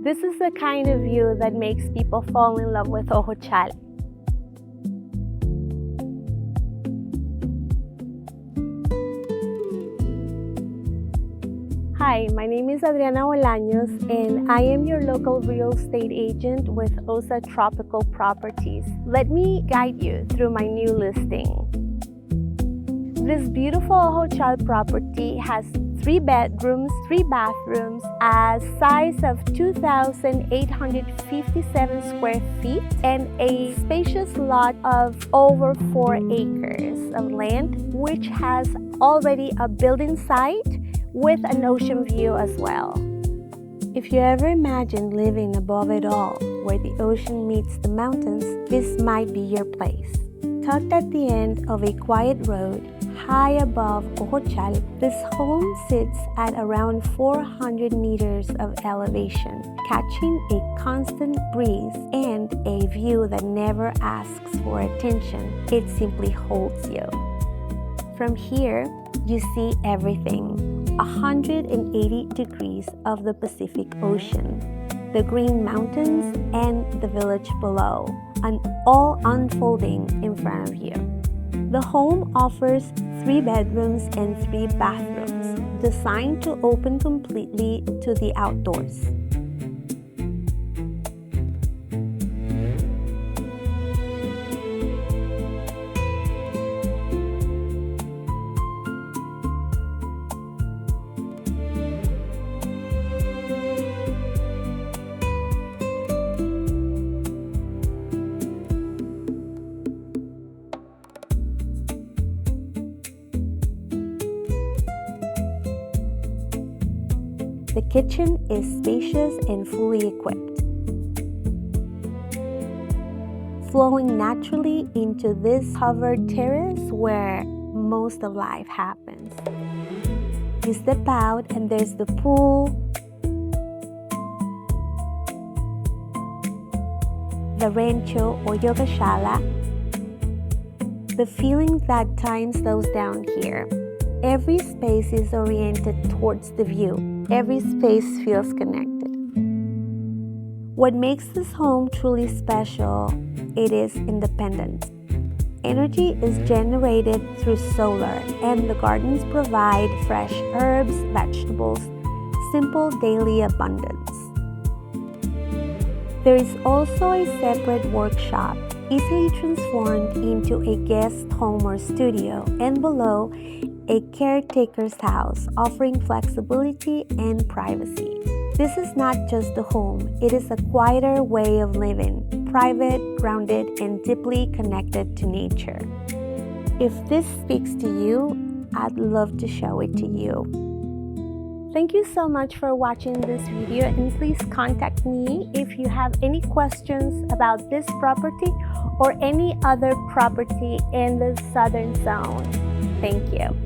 This is the kind of view that makes people fall in love with Ojochal. Hi, my name is Adriana Bolaños and I am your local real estate agent with OSA Tropical Properties. Let me guide you through my new listing. This beautiful Ojochal property has 3 bedrooms, 3 bathrooms, a size of 2,857 square feet, and a spacious lot of over 4 acres of land, which has already a building site with an ocean view as well. If you ever imagined living above it all, where the ocean meets the mountains, this might be your place. Tucked at the end of a quiet road, high above Ojochal, this home sits at around 400 meters of elevation, catching a constant breeze and a view that never asks for attention. It simply holds you. From here, you see everything, 180 degrees of the Pacific Ocean, the green mountains, and the village below, and all unfolding in front of you. The home offers 3 bedrooms and 3 bathrooms, designed to open completely to the outdoors. The kitchen is spacious and fully equipped, flowing naturally into this covered terrace where most of life happens. You step out and there's the pool, the rancho or Ojochal, the feeling that time slows down here. Every space is oriented towards the view. Every space feels connected. What makes this home truly special, it is independence. Energy is generated through solar, and the gardens provide fresh herbs, vegetables, simple daily abundance. There is also a separate workshop, easily transformed into a guest home or studio, and below, a caretaker's house, offering flexibility and privacy. This is not just a home, it is a quieter way of living, private, grounded, and deeply connected to nature. If this speaks to you, I'd love to show it to you. Thank you so much for watching this video, and please contact me if you have any questions about this property or any other property in the southern zone. Thank you.